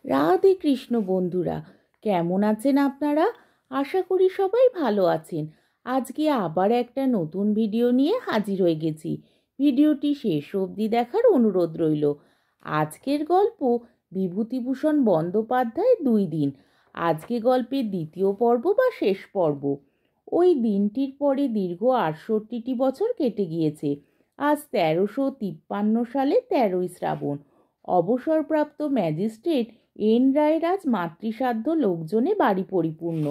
রাধে কৃষ্ণ বন্ধুরা, কেমন আছেন আপনারা? আশা করি সবাই ভালো আছেন। আজকে আবার একটা নতুন ভিডিও নিয়ে হাজির হয়ে গেছি। ভিডিওটি শেষ অবধি দেখার অনুরোধ রইল। আজকের গল্প বিভূতিভূষণ বন্দ্যোপাধ্যায় 2 দিন। আজকে গল্পের দ্বিতীয় পর্ব বা শেষ পর্ব। ওই দিনটির পরে দীর্ঘ 68টি বছর কেটে গিয়েছে। আজ 1353 সালে 13ই শ্রাবণ। অবসরপ্রাপ্ত ম্যাজিস্ট্রেট এন রায়ের আজ মাতৃসাধ্য লোকজনে বাড়ি পরিপূর্ণ।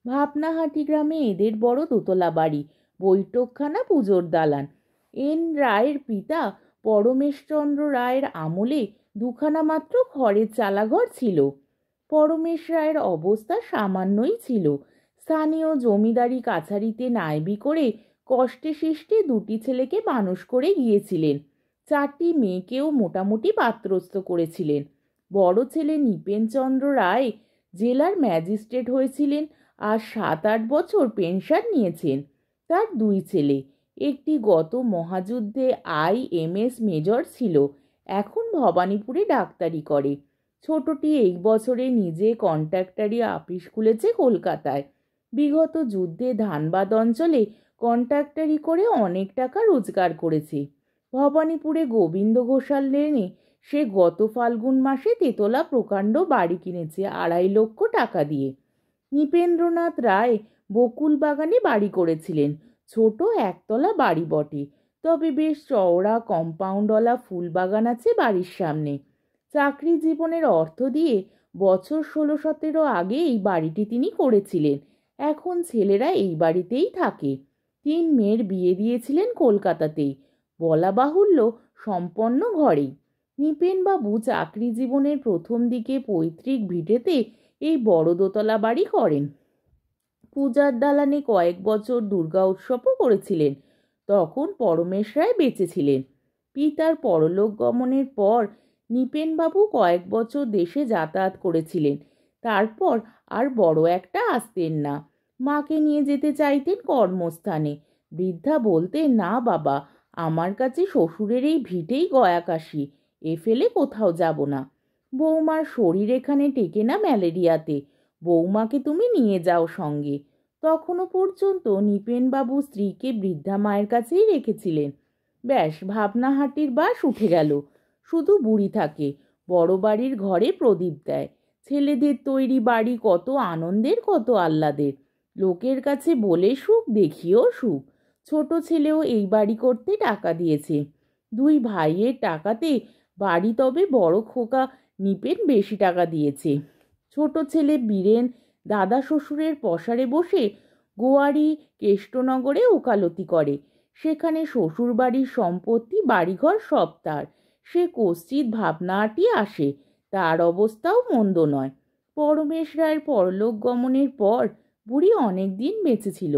ভাবনাহাটি গ্রামে এদের বড় দোতলা বাড়ি, বৈঠকখানা, পুজোর দালান। এন রায়ের পিতা পরমেশচন্দ্র রায়ের আমলে দুখানা মাত্র খড়ের চালাঘর ছিল। পরমেশ রায়ের অবস্থা সামান্যই ছিল। স্থানীয় জমিদারি কাছারিতে নায়েবি করে কষ্টে শিষ্টে 2টি ছেলেকে মানুষ করে গিয়েছিলেন। 4টি মেয়েকেও মোটামুটি পাত্রস্থ করেছিলেন। বড় ছেলে নৃপেনচন্দ্র রায় জেলার ম্যাজিস্ট্রেট হয়েছিলেন আর 7-8 বছর পেনশন নিয়েছেন। তার 2 ছেলে, একটি গত মহাযুদ্ধে IMS মেজর ছিল, এখন ভবানীপুরে ডাক্তারি করে। ছোটটি এই বছরে নিজে কন্ট্রাক্টারি অফিস খুলেছে কলকাতায়। বিগত যুদ্ধে ধানবাদ অঞ্চলে কন্ট্রাক্টারি করে অনেক টাকা রোজগার করেছে। ভবানীপুরে গোবিন্দ ঘোষাল লেনে সে গত ফাল্গুন মাসে তেতলা প্রকাণ্ড বাড়ি কিনেছে 2.5 লক্ষ টাকা দিয়ে। নৃপেন্দ্রনাথ রায় বকুল বাগানে বাড়ি করেছিলেন। ছোট একতলা বাড়ি বটে, তবে বেশ চওড়া কম্পাউন্ডওয়ালা ফুল বাগান আছে বাড়ির সামনে। চাকরি জীবনের অর্থ দিয়ে বছর 16-17 আগে এই বাড়িটি তিনি করেছিলেন। এখন ছেলেরা এই বাড়িতেই থাকে। 3 মেয়ের বিয়ে দিয়েছিলেন কলকাতাতেই, বলা বাহুল্য সম্পন্ন ঘরেই। নৃপেনবাবু চাকরি জীবনের প্রথম দিকে পৈতৃক ভিটেতে এই বড় দোতলা বাড়ি করেন। পূজার দালানে কয়েক বছর দুর্গা উৎসবও করেছিলেন। তখন পরমেশ রায় বেঁচে ছিলেন। পিতার পরলোক গমনের পর নৃপেনবাবু কয়েক বছর দেশে যাতায়াত করেছিলেন। তারপর আর বড় একটা আসতেন না। মাকে নিয়ে যেতে চাইতেন কর্মস্থানে। বৃদ্ধা বলতেন, না বাবা, আমার কাছে শ্বশুরের এই ভিটেই গয়াকাশি, এ ফেলে কোথাও যাব না। বৌমার শরীর এখানে টেকে না ম্যালেরিয়াতে, বৌমাকে তুমি নিয়ে যাও সঙ্গে। তখনও পর্যন্ত নৃপেনবাবু স্ত্রীকে বৃদ্ধা মায়ের কাছেই রেখেছিলেন। ব্যাস, ভাবনাহাটির বাস উঠে গেল। শুধু বুড়ি থাকে, বড় বাড়ির ঘরে প্রদীপ দেয়। ছেলেদের তৈরি বাড়ি কত আনন্দের, কত আহ্লাদের। লোকের কাছে বলে সুখ, দেখিও সুখ। ছোট ছেলেও এই বাড়ি করতে টাকা দিয়েছে। 2 ভাইয়ের টাকাতে বাড়ি, তবে বড় খোকা নৃপেন বেশি টাকা দিয়েছে। ছোট ছেলে বীরেন দাদা শ্বশুরের পসারে বসে গোয়ারি কেষ্টনগরে ওকালতি করে। সেখানে শ্বশুর বাড়ির সম্পত্তি বাড়িঘর সব তার। সে কশ্চিৎ ভাবনাহাটি আসে, তার অবস্থাও মন্দ নয়। পরমেশ রায়ের পরলোক গমনের পর বুড়ি অনেক দিন বেঁচে ছিল।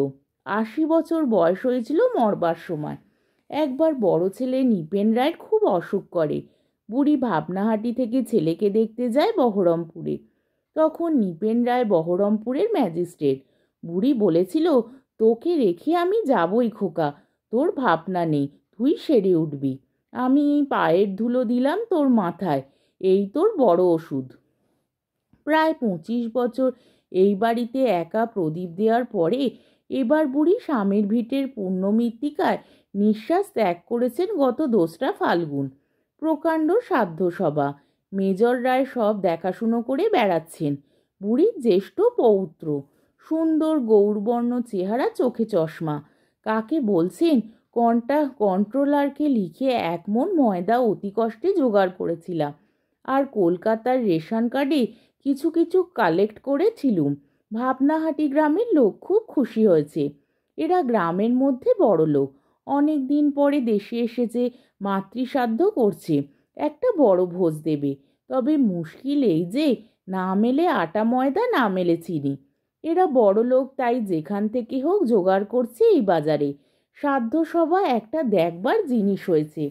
80 বছর বয়স হয়েছিল মরবার সময়। একবার বড় ছেলে নৃপেন রায়ের খুব অসুখ করে। বুড়ি ভাবনাহাটি থেকে ছেলেকে দেখতে যায় বহরমপুরে। তখন নৃপেন রায় বহরমপুরের ম্যাজিস্ট্রেট। বুড়ি বলেছিল, তোকে রেখে আমি যাবই খোকা, তোর ভাবনা নেই, তুই সেরে উঠবি। আমি এই পায়ের ধুলো দিলাম তোর মাথায়, এই তোর বড় ওষুধ। প্রায় 25 বছর এই বাড়িতে একা প্রদীপ দেওয়ার পরে এবার বুড়ি স্বামীর ভিটের পুণ্যমৃত্তিকায় নিঃশ্বাস ত্যাগ করেছেন গত 2রা ফাল্গুন। প্রকাণ্ড সাধ্য সভা, মেজর রায় সব দেখাশুনো করে বেড়াচ্ছেন। বুড়ির জ্যেষ্ঠ পৌত্র, সুন্দর গৌরবর্ণ চেহারা, চোখে চশমা। কাকে বলছেন, কন্ট্রোলারকে লিখে 1 মণ ময়দা অতি কষ্টে জোগাড় করেছিলাম, আর কলকাতার রেশন কার্ডে কিছু কিছু কালেক্ট করেছিলুম। ভাবনাহাটি গ্রামের লোক খুব খুশি হয়েছে। এরা গ্রামের মধ্যে বড় লোক, অনেক দিন পরে দেশে এসেছে, মাতৃসাধ্য করছে, একটা বড় ভোজ দেবে। তবে মুশকিল এই যে, না মেলে আটা ময়দা, না মেলে চিনি। এরা বড় লোক, তাই যেখান থেকে হোক জোগাড় করছে এই বাজারে। সাধ্য সভা একটা দেখবার জিনিস হয়েছে।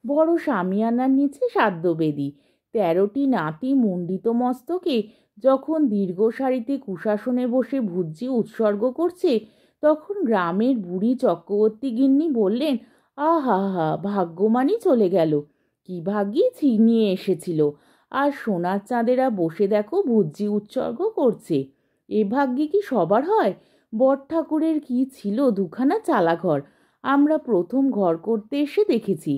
বড় সামিয়ানার নিচে সাধ্যবেদী, 13টি নাতি মুণ্ডিত মস্তকে যখন দীর্ঘ সারিতে কুশাসনে বসে ভুজ্যি উৎসর্গ করছে, তখন গ্রামের বুড়ি চক্রবর্তী গিন্নি বললেন, আহা হা, ভাগ্যমানই চলে গেল, কি ভাগ্যি ছিনিয়ে এসেছিল। আর সোনার চাঁদেরা বসে দেখো ভুজ্জি উৎসর্গ করছে। এ ভাগ্যে কি সবার হয়? বট ঠাকুরের কি ছিল দুখানা চালাঘর। আমরা প্রথম ঘর করতে এসে দেখেছি।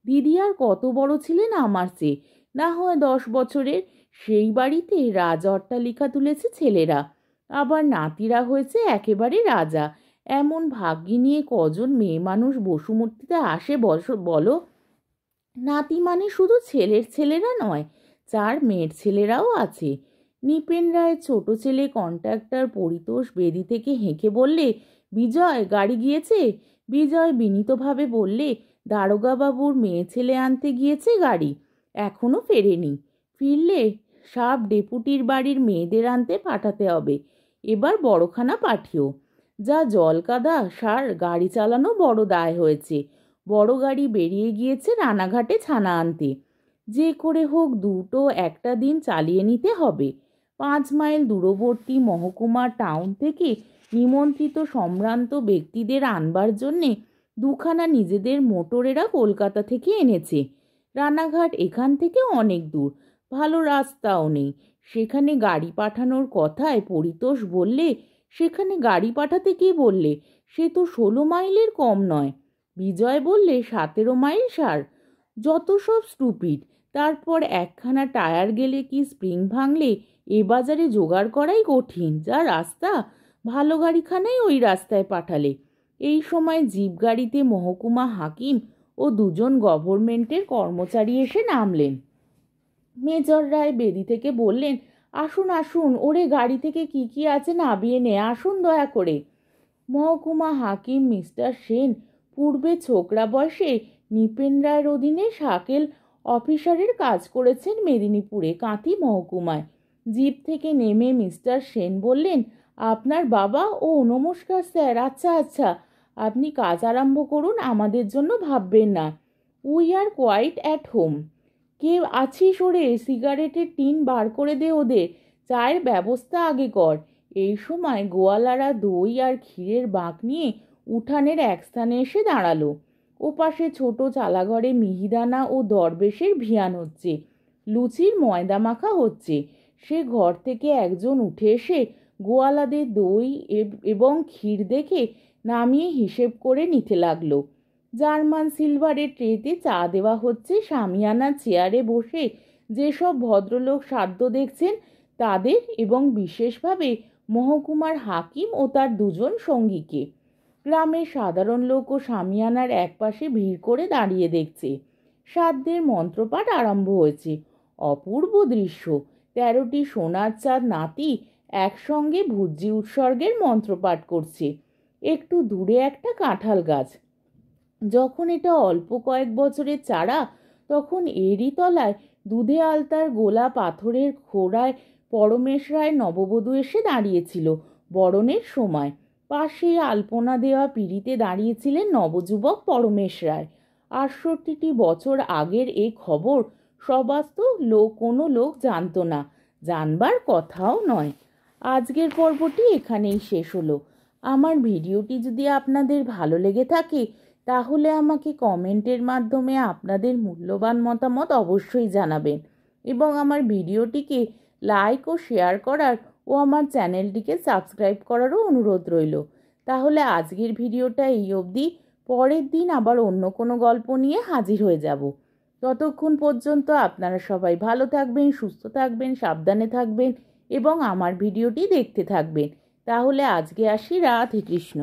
দিদি আর কত বড় ছিলেন আমার চেয়ে, না হয় 10 বছরের। সেই বাড়িতে রাজ অট্টালিকা তুলেছে ছেলেরা, আবার নাতিরা হয়েছে একেবারে রাজা। এমন ভাগ্যি নিয়ে কজন মেয়ে মানুষ বসুমূর্তিতে আসে বলো? নাতি মানে শুধু ছেলের ছেলেরা নয়, 4 মেয়ের ছেলেরাও আছে। নিপেন রায়ের ছোট ছেলে কন্ট্রাক্টর পরিতোষ বেদি থেকে হেঁকে বললে, বিজয় গাড়ি গিয়েছে? বিজয় বিনীতভাবে বললে, দারোগাবাবুর মেয়ে ছেলে আনতে গিয়েছে গাড়ি, এখনো ফেরেনি। ফিরলে সাব ডেপুটির বাড়ির মেয়েদের আনতে পাঠাতে হবে। এবার বড়খানা পাঠিও। যা জল কাদা সার, গাড়ি চালানো বড় দায় হয়েছে। বড় গাড়ি বেরিয়ে গিয়েছে রানাঘাটে ছানা আনতে। যে করে হোক দুটো একটা দিন চালিয়ে নিতে হবে। 5 মাইল দূরবর্তী মহকুমা টাউন থেকে নিমন্ত্রিত সম্ভ্রান্ত ব্যক্তিদের আনবার জন্যে দুখানা নিজেদের মোটরেরা কলকাতা থেকে এনেছে। রানাঘাট এখান থেকে অনেক দূর, ভালো রাস্তাও নেই। সেখানে গাড়ি পাঠানোর কথায় পরিতোষ বললে, সেখানে গাড়ি পাঠাতে কে বললে? সে তো 16 মাইলের কম নয়। বিজয় বললে, 17 মাইল সার। যত সব স্টুপিড। তারপর একখানা টায়ার গেলে কি স্প্রিং ভাঙলে এ বাজারে জোগাড় করাই কঠিন। যা রাস্তা, ভালো গাড়িখানাই ওই রাস্তায় পাঠালে। এই সময় জিপ গাড়িতে মহকুমা হাকিম ও 2জন গভর্নমেন্টের কর্মচারী এসে নামলেন। মেজর রায় বেদি থেকে বললেন, আসুন আসুন, ওরে গাড়ি থেকে কি কি আছে নামিয়ে নে, আসুন দয়া করে। মহকুমা হাকিম মিস্টার সেন পূর্বে ছোকরা বয়সে নিপেন রায়ের অধীনে শাকেল অফিসারের কাজ করেছেন মেদিনীপুরে কাঁথি মহকুমায়। জিপ থেকে নেমে মিস্টার সেন বললেন, আপনার বাবা? ও নমস্কার স্যার। আচ্ছা আচ্ছা, আপনি কাজ আরম্ভ করুন, আমাদের জন্য ভাববেন না। We are quite at home. কে আছিস ওরে? সিগারেটের টিন বার করে দে ওদের, চায়ের ব্যবস্থা আগে কর। এই সময় গোয়ালারা দই আর ক্ষীরের বাঁক নিয়ে উঠানের এক স্থানে এসে দাঁড়ালো। ওপাশে ছোট চালাঘরে মিহিদানা ও দরবেশের ভিয়ান হচ্ছে, লুচির ময়দা মাখা হচ্ছে। সে ঘর থেকে একজন উঠে এসে গোয়ালাদের দই এবং ক্ষীর দেখে নামিয়ে হিসেব করে নিতে লাগলো। জার্মান সিলভারের ট্রেতে চা দেওয়া হচ্ছে। শামিয়ানা চেয়ারে বসে যেসব ভদ্রলোক সাধ্য দেখছেন তাদের, এবং বিশেষভাবে মহকুমার হাকিম ও তার 2জন সঙ্গীকে। গ্রামের সাধারণ লোকও শামিয়ানার একপাশে ভিড় করে দাঁড়িয়ে দেখছে। সাধ্যের মন্ত্রপাঠ আরম্ভ হয়েছে। অপূর্ব দৃশ্য। 13টি সোনার চাঁদ নাতি একসঙ্গে ভুজ্জি উৎসর্গের মন্ত্রপাঠ করছে। একটু দূরে একটা কাঁঠাল গাছ। যখন এটা অল্প কয়েক বছরের চারা, তখন এরই তলায় দুধে আলতার গোলা পাথরের খোড়ায় পরমেশ রায় নববধূ এসে দাঁড়িয়েছিল বরণের সময়। পাশে আলপনা দেওয়া পিঁড়িতে দাঁড়িয়েছিলেন নবযুবক পরমেশ রায়। 68টি বছর আগের এ খবর সবাস্ত কোনো লোক জানত না, জানবার কথাও নয়। আজকের পর্বটি এখানেই শেষ হলো। আমার ভিডিওটি যদি আপনাদের ভালো লেগে থাকে তাহলে আমাকে কমেন্টের মাধ্যমে আপনাদের মূল্যবান মতামত অবশ্যই জানাবেন, এবং আমার ভিডিওটিকে লাইক ও শেয়ার করার ও আমার চ্যানেলটিকে সাবস্ক্রাইব করারও অনুরোধ রইল। তাহলে আজকের ভিডিওটা এই অবধি। পরের দিন আবার অন্য কোনো গল্প নিয়ে হাজির হয়ে যাব। ততক্ষণ পর্যন্ত আপনারা সবাই ভালো থাকবেন, সুস্থ থাকবেন, সাবধানে থাকবেন এবং আমার ভিডিওটি দেখতে থাকবেন। তাহলে আজকে আসি। রাধে কৃষ্ণ।